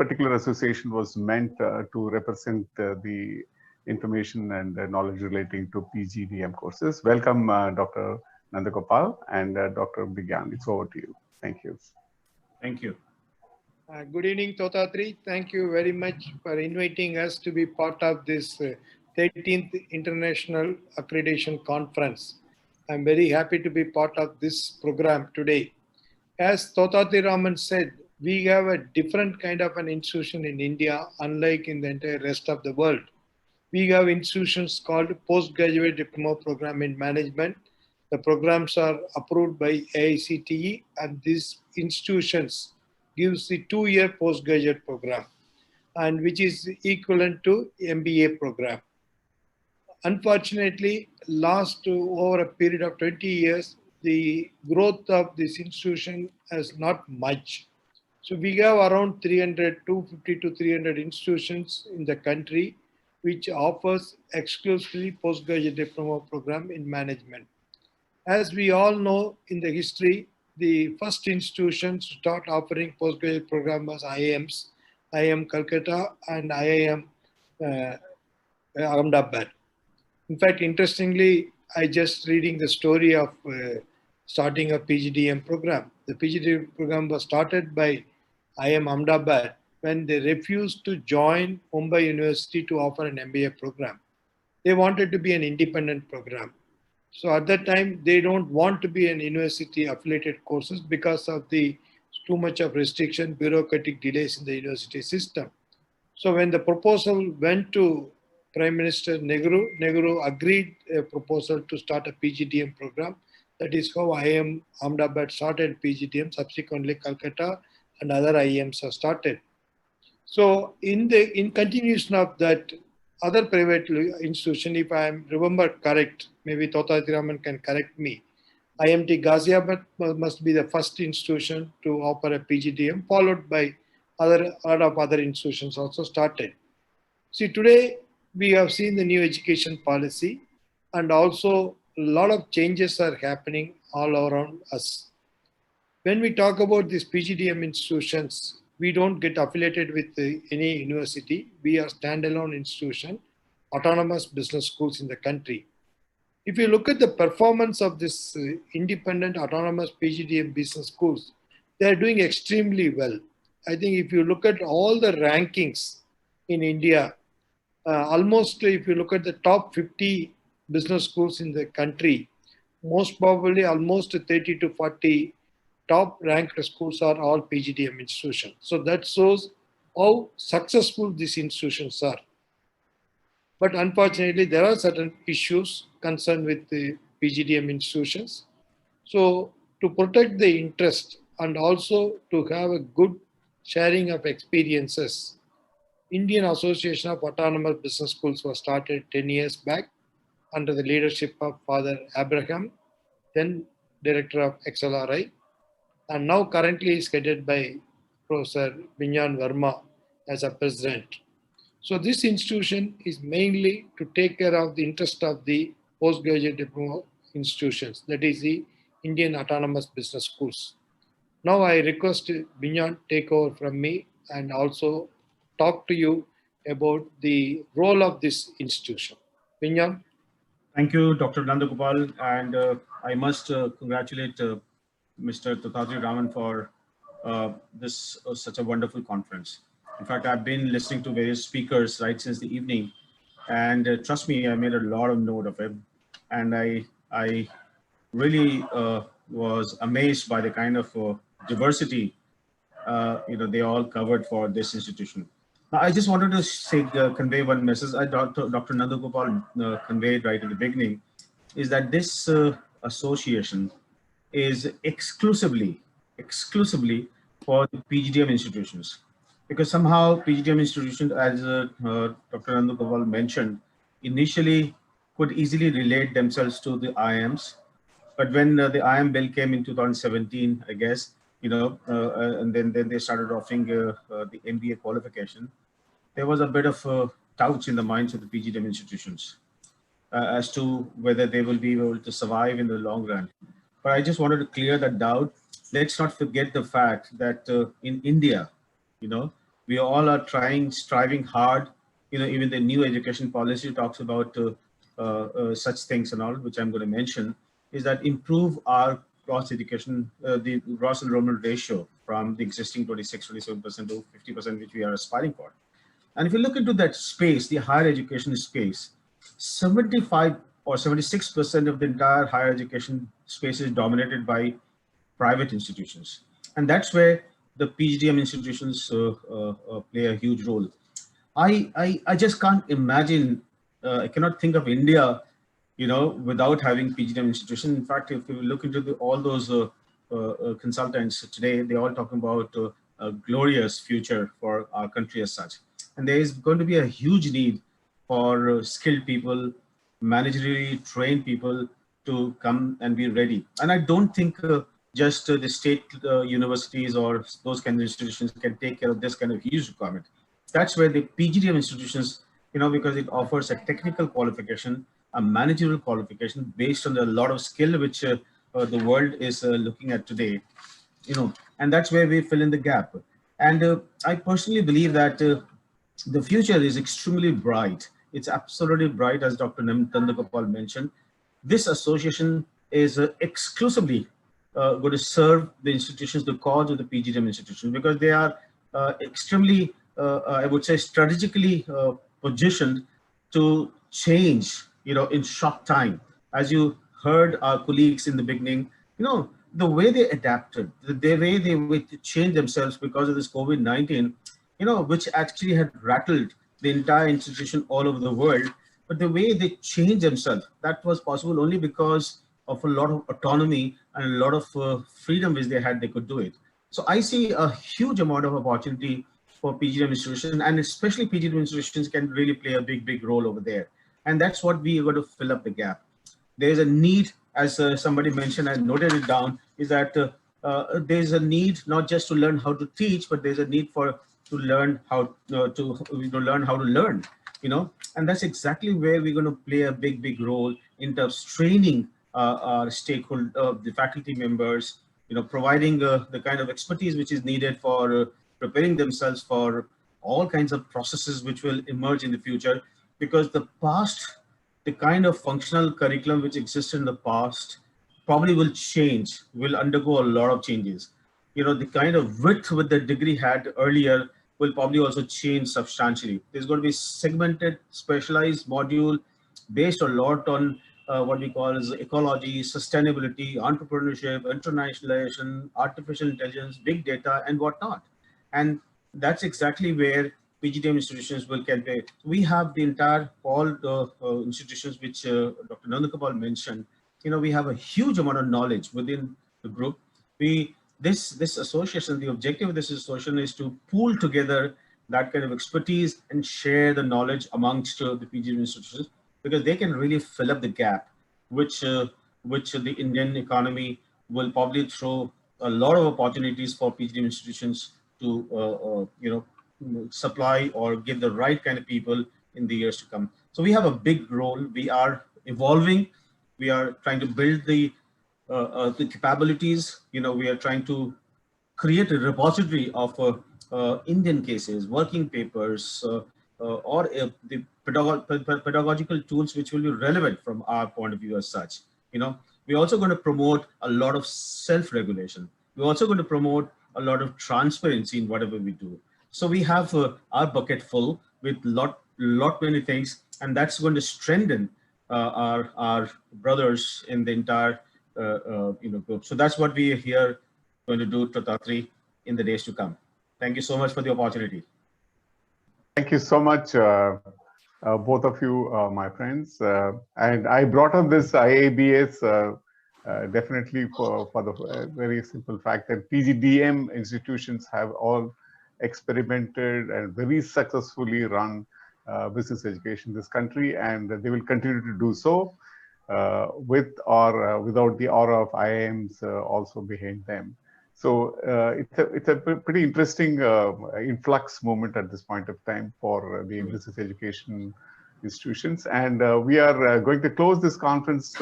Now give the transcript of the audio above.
particular association was meant to represent the information and knowledge relating to PGDM courses. Welcome, Dr. Nandagopal and Dr. Bigyan. It's over to you. Thank you. Thank you. Good evening, Totatri. Thank you very much for inviting us to be part of this 13th International Accreditation Conference. I'm very happy to be part of this program today. As Totatri Raman said, we have a different kind of an institution in India, unlike in the entire rest of the world. We have institutions called Postgraduate Diploma Program in Management. The programs are approved by AICTE, and these institutions gives the 2-year postgraduate program, and which is equivalent to MBA program. Unfortunately, last over a period of 20 years, the growth of this institution is not much. So we have around 250 to 300 institutions in the country which offers exclusively postgraduate diploma program in management. As we all know in the history, the first institutions to start offering postgraduate program was IIMs, IIM Calcutta and IIM Ahmedabad. In fact, interestingly, I just reading the story of starting a PGDM program. The PGDM program was started by IIM Ahmedabad when they refused to join Mumbai University to offer an MBA program. They wanted to be an independent program. So at that time, they don't want to be an university affiliated courses because of the too much of restriction, bureaucratic delays in the university system. So when the proposal went to Prime Minister Nehru agreed a proposal to start a PGDM program. That is how IIM Ahmedabad started PGDM. Subsequently, Calcutta and other IIMs are started. So in continuation of that, other private institution, if I remember correct, maybe Totatri Raman can correct me, IMT Ghaziabad must be the first institution to offer a PGDM, followed by other institutions also started. See, today we have seen the new education policy, and also a lot of changes are happening all around us. When we talk about these PGDM institutions, we don't get affiliated with any university. We are standalone institution, autonomous business schools in the country. If you look at the performance of this independent autonomous PGDM business schools, they are doing extremely well. I think if you look at all the rankings in India, almost if you look at the top 50 business schools in the country, most probably almost 30 to 40 top ranked schools are all PGDM institutions. So that shows how successful these institutions are. But unfortunately, there are certain issues concerned with the PGDM institutions. So to protect the interest and also to have a good sharing of experiences, Indian Association of Autonomous Business Schools was started 10 years back under the leadership of Father Abraham, then Director of XLRI, and now currently is headed by Professor Binyan Verma as a president. So this institution is mainly to take care of the interest of the postgraduate diploma institutions, that is the Indian Autonomous Business Schools. Now I request Binyan take over from me and also talk to you about the role of this institution. Binyan. Thank you, Dr. Nandagopal, and I must congratulate Mr. Totatri Raman for this such a wonderful conference. In fact, I've been listening to various speakers right since the evening, and trust me, I made a lot of note of it, and I really was amazed by the kind of diversity they all covered for this institution. Now, I just wanted to say, convey one message Dr. Nandagopal conveyed right at the beginning, is that this association is exclusively for the PGDM institutions. Because somehow PGDM institutions, as Dr. Nandagopal mentioned, initially could easily relate themselves to the IIMs. But when the IIM bill came in 2017, I guess, and then they started offering the MBA qualification, there was a bit of doubt in the minds of the PGDM institutions as to whether they will be able to survive in the long run. But I just wanted to clear that doubt. Let's not forget the fact that in India, We all are striving hard. Even the new education policy talks about such things and all, which I'm going to mention, is that improve our gross education, the gross enrollment ratio from the existing 26-27% to 50%, which we are aspiring for. And if you look into that space, the higher education space, 75 or 76% of the entire higher education space is dominated by private institutions. And that's where the PGDM institutions play a huge role. I just can't imagine, I cannot think of India, without having PGDM institutions. In fact, if you look into all those consultants today, they're all talking about a glorious future for our country as such. And there is going to be a huge need for skilled people, managerially trained people to come and be ready. And I don't think just the state universities or those kind of institutions can take care of this kind of huge requirement. That's where the PGDM institutions, because it offers a technical qualification, a managerial qualification based on a lot of skill which the world is looking at today, and that's where we fill in the gap. And I personally believe that the future is extremely bright. It's absolutely bright, as Dr. Nandagopal mentioned. This association is exclusively going to serve the institutions, the cause of the PGDM institutions, because they are extremely, I would say, strategically positioned to change, in short time. As you heard our colleagues in the beginning, the way they adapted, the way they changed themselves because of this COVID-19, which actually had rattled the entire institution all over the world. But the way they changed themselves, that was possible only because of a lot of autonomy and a lot of freedom which they had, they could do it. So I see a huge amount of opportunity for PGDM institutions, and especially PGDM institutions can really play a big role over there. And that's what we are going to fill up the gap. There's a need, as somebody mentioned, I noted it down, is that there's a need not just to learn how to teach, but there's a need to learn how to learn, and that's exactly where we're going to play a big role in terms of training our stakeholder, the faculty members, providing the kind of expertise which is needed for preparing themselves for all kinds of processes which will emerge in the future. Because the past, the kind of functional curriculum which existed in the past probably will change, will undergo a lot of changes. The kind of width with the degree had earlier will probably also change substantially. There's going to be segmented, specialized module based a lot on what we call as ecology, sustainability, entrepreneurship, internationalization, artificial intelligence, big data, and whatnot. And that's exactly where PGDM institutions will carry. We have the entire, all the institutions which Dr. Nandagopal mentioned. We have a huge amount of knowledge within the group. This association, the objective of this association is to pool together that kind of expertise and share the knowledge amongst the PGDM institutions, because they can really fill up the gap, which the Indian economy will probably throw a lot of opportunities for PGDM institutions to supply or give the right kind of people in the years to come. So we have a big role. We are evolving. We are trying to build the capabilities. We are trying to create a repository of Indian cases, working papers, or the pedagogical tools which will be relevant from our point of view as such. We're also going to promote a lot of self-regulation. We're also going to promote a lot of transparency in whatever we do. So we have our bucket full with lot many things, and that's going to strengthen our brothers in the entire group. So that's what we are here going to do, Dattatri, in the days to come. Thank you so much for the opportunity. Thank you so much, both of you, my friends. And I brought up this IABS definitely for the very simple fact that PGDM institutions have all experimented and very successfully run business education in this country, and they will continue to do so with or without the aura of IIMs also behind them. So it's a pretty interesting influx moment at this point of time for the business education institutions. And we are going to close this conference